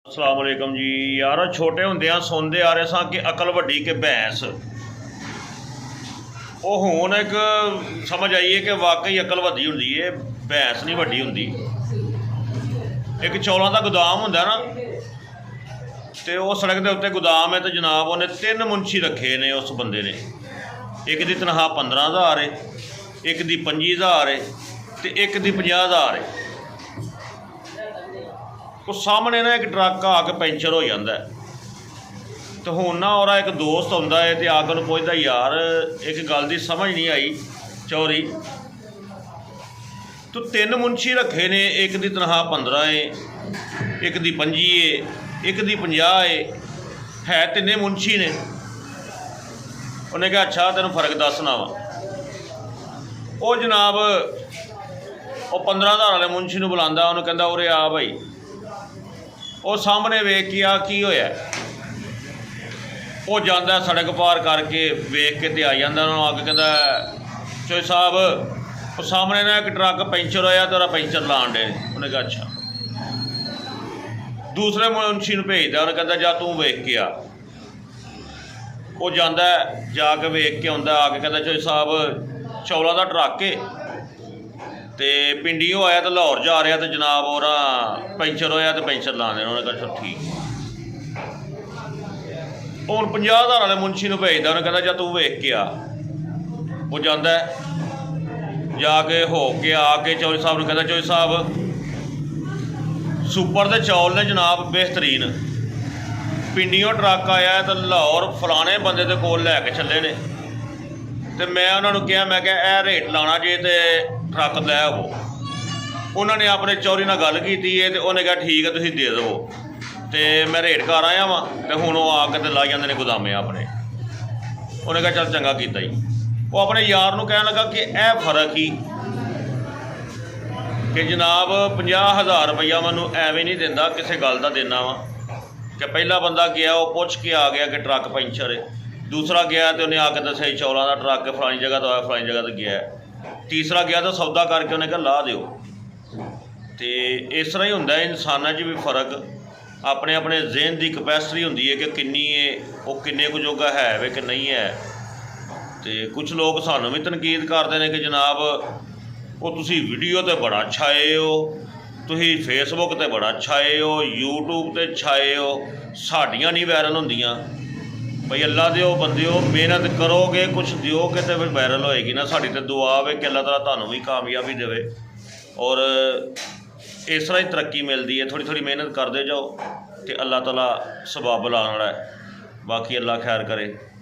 अस्सलाम वालेकुम जी यार, छोटे ਹੁੰਦਿਆਂ ਸੁਣਦੇ आ रहे सां कि अकल वड्डी के भैंस। ਉਹ ਹੁਣ एक समझ आई है कि वाकई अकल वड्डी ਹੁੰਦੀ है, भैंस नहीं वड्डी ਹੁੰਦੀ। एक चौलों का गोदाम ਹੁੰਦਾ ना, तो वो सड़क के उत्ते गोदाम है, तो जनाब उन्हें 3 मुंशी रखे ने उस बंदे ने। एक की तनख्वाह 15,000 है, एक की 25,000 है, तो एक की 50,000 है। ਉਹ ਸਾਹਮਣੇ ਨਾ ਇੱਕ ਟਰੱਕ ਆ ਕੇ ਪੈਂਚਰ ਹੋ ਜਾਂਦਾ ਤੇ ਹੁਣ ਨਾ ਉਹਦਾ ਇੱਕ ਦੋਸਤ ਆਉਂਦਾ ਹੈ ਤੇ ਆ ਕੇ ਉਹਨੂੰ ਪੁੱਛਦਾ, ਯਾਰ ਇੱਕ ਗੱਲ ਦੀ ਸਮਝ ਨਹੀਂ ਆਈ ਚੌਰੀ, ਤੂੰ 3 ਮੁੰਸ਼ੀ ਰੱਖੇ ਨੇ, ਇੱਕ ਦੀ ਤਨਖਾਹ 15 ਹੈ, ਇੱਕ ਦੀ 25 ਹੈ, ਇੱਕ ਦੀ 50 ਹੈ ਤਿੰਨੇ ਮੁੰਸ਼ੀ ਨੇ। ਉਹਨੇ ਕਿਹਾ ਅੱਛਾ ਤੈਨੂੰ ਫਰਕ ਦੱਸਣਾ ਵਾ। ਉਹ ਜਨਾਬ ਉਹ 15,000 ਵਾਲੇ ਮੁੰਸ਼ੀ ਨੂੰ ਬੁਲਾਉਂਦਾ, ਉਹਨੂੰ ਕਹਿੰਦਾ ਉਰੇ ਆ ਭਾਈ। ਉਹ ਸਾਹਮਣੇ ਵੇਖ ਕੇ ਆ ਕੀ ਹੋਇਆ, ਉਹ ਜਾਂਦਾ ਸੜਕ ਪਾਰ ਕਰਕੇ ਵੇਖ ਕੇ ਤੇ ਆ ਜਾਂਦਾ, ਉਹਨੂੰ ਆ ਕੇ ਕਹਿੰਦਾ ਚੋਈ ਸਾਹਿਬ ਉਹ ਸਾਹਮਣੇ ਨਾ ਇੱਕ ਟਰੱਕ ਪੈਂਚਰ ਹੋਇਆ ਤੇ ਉਹਦਾ ਪੈਂਚਰ ਲਾਣ ਡੇ। ਉਹਨੇ ਕਿਹਾ ਅੱਛਾ। ਦੂਸਰੇ ਮੁਨਸ਼ੀ ਨੂੰ ਭੇਜਦਾ, ਉਹਨੇ ਕਹਿੰਦਾ ਜਾ ਤੂੰ ਵੇਖ ਕੇ ਆ। ਉਹ ਜਾਂਦਾ ਜਾ ਕੇ ਵੇਖ ਕੇ ਆਉਂਦਾ, ਆ ਕੇ ਕਹਿੰਦਾ ਚੋਈ ਸਾਹਿਬ ਚੌਲਾਂ ਦਾ ਟਰੱਕ ਹੈ ਤੇ ਪਿੰਡੀਓਂ ਆਇਆ ਤੇ ਲਾਹੌਰ ਜਾ ਰਿਹਾ, ਤੇ ਜਨਾਬ ਉਹਦਾ ਪੈਂਚਰ ਹੋਇਆ ਤੇ ਪੈਂਚਰ ਲਾ ਦੇਣਾ। ਉਹਨੇ ਕਿਹਾ ਠੀਕ। ਉਹ ਹੁਣ 50,000 ਵਾਲੇ ਮੁਨਸ਼ੀ ਨੂੰ ਭੇਜਦਾ, ਉਹਨੇ ਕਹਿੰਦਾ ਜਾ ਤੂੰ ਵੇਖ ਕੇ ਆ। ਉਹ ਜਾਂਦਾ ਜਾ ਕੇ ਹੋ ਕੇ ਆ ਕੇ ਚੌਧਰੀ ਸਾਹਿਬ ਨੂੰ ਕਹਿੰਦਾ ਚੌਧਰੀ ਸਾਹਿਬ ਸੁਪਰ ਦੇ ਚੌਲ ਨੇ ਜਨਾਬ ਬਿਹਤਰੀਨ, ਪਿੰਡੀਓਂ ਟਰੱਕ ਆਇਆ ਤੇ ਲਾਹੌਰ ਫਲਾਣੇ ਬੰਦੇ ਦੇ ਕੋਲ ਲੈ ਕੇ ਚੱਲੇ ਨੇ, ਤੇ ਮੈਂ ਉਹਨਾਂ ਨੂੰ ਕਿਹਾ, ਮੈਂ ਕਿਹਾ ਇਹ ਰੇਟ ਲਾਉਣਾ ਜੇ ਤੇ ਟਰੱਕ ਲੈ ਆਵੋ। ਉਹਨਾਂ ਨੇ ਆਪਣੇ ਚੌਧਰੀ ਨਾਲ ਗੱਲ ਕੀਤੀ ਹੈ ਤੇ ਉਹਨੇ ਕਿਹਾ ਠੀਕ ਹੈ ਤੁਸੀਂ ਦੇ ਦੇਵੋ, ਤੇ ਮੈਂ ਰੇਟ ਕਰ ਆਇਆ ਵਾਂ। ਤੇ ਹੁਣ ਉਹ ਆ ਕੇ ਤੇ ਲਾ ਜਾਂਦੇ ਨੇ ਗੋਦਾਮੇ ਆਪਣੇ। ਉਹਨੇ ਕਿਹਾ ਚੱਲ ਚੰਗਾ ਕੀਤਾ ਜੀ। ਉਹ ਆਪਣੇ ਯਾਰ ਨੂੰ ਕਹਿਣ ਲੱਗਾ ਕਿ ਇਹ ਫਰਕ ਹੀ ਕਿ ਜਨਾਬ 50,000 ਰੁਪਈਆ ਮੈਨੂੰ ਐਵੇਂ ਨਹੀਂ ਦਿੰਦਾ, ਕਿਸੇ ਗੱਲ ਦਾ ਦੇਣਾ ਵਾ ਕਿ ਪਹਿਲਾ ਬੰਦਾ ਗਿਆ ਉਹ ਪੁੱਛ ਕੇ ਆ ਗਿਆ ਕਿ ਟਰੱਕ ਪੈਂਚਰ ਹੈ, ਦੂਸਰਾ ਗਿਆ ਤੇ ਉਹਨੇ ਆ ਕੇ ਦੱਸਿਆ ਚੌਲਾਂ ਦਾ ਟਰੱਕ ਫਲਾਣੀ ਜਗ੍ਹਾ ਤੋਂ ਆਇਆ, ਫਲਾਣੀ ਜਗ੍ਹਾ ਤੋਂ ਗਿਆ, ਤੀਸਰਾ ਗਿਆ ਤਾਂ ਸੌਦਾ ਕਰਕੇ ਉਹਨੇ ਕਿਹਾ ਲਾ ਦਿਓ। ਤੇ ਇਸ ਤਰ੍ਹਾਂ ਹੀ ਹੁੰਦਾ ਇਨਸਾਨਾਂ 'ਚ ਵੀ ਫਰਕ, ਆਪਣੇ ਆਪਣੇ ਜ਼ਿਹਨ ਦੀ ਕਪੈਸਿਟੀ ਹੁੰਦੀ ਹੈ ਕਿ ਕਿੰਨੀ ਹੈ, ਉਹ ਕਿੰਨੇ ਕੁ ਜੋਗਾ ਹੈ ਵੇ ਕਿ ਨਹੀਂ ਹੈ। ਤੇ ਕੁਛ ਲੋਕ ਸਾਨੂੰ ਵੀ ਤਨਕੀਦ ਕਰਦੇ ਨੇ ਕਿ ਜਨਾਬ ਉਹ ਤੁਸੀਂ ਵੀਡੀਓ 'ਤੇ ਬੜਾ ਛਾਏ ਹੋ, ਤੁਸੀਂ ਫੇਸਬੁੱਕ 'ਤੇ ਬੜਾ ਛਾਏ ਹੋ, ਯੂਟਿਊਬ 'ਤੇ ਛਾਏ ਹੋ, ਸਾਡੀਆਂ ਨਹੀਂ ਵਾਇਰਲ ਹੁੰਦੀਆਂ। ਭਈ ਅੱਲਾ ਦਿਓ ਬੰਦਿਓ, ਮਿਹਨਤ ਕਰੋਗੇ ਕੁਛ ਦਿਓਗੇ ਤੇ ਫਿਰ ਵਾਇਰਲ ਹੋਏਗੀ ਨਾ। ਸਾਡੀ ਤਾਂ ਦੁਆ ਵੇ ਕਿ ਅੱਲਾ ਤਾਲਾ ਤੁਹਾਨੂੰ ਵੀ ਕਾਮਯਾਬੀ ਦੇਵੇ, ਔਰ ਇਸ ਤਰ੍ਹਾਂ ਹੀ ਤਰੱਕੀ ਮਿਲਦੀ ਹੈ। ਥੋੜ੍ਹੀ ਥੋੜ੍ਹੀ ਮਿਹਨਤ ਕਰਦੇ ਜਾਓ ਤੇ ਅੱਲਾ ਤਾਲਾ ਸਬਬ ਲਾਉਣ ਵਾਲਾ ਹੈ। ਬਾਕੀ ਅੱਲਾ ਖੈਰ ਕਰੇ।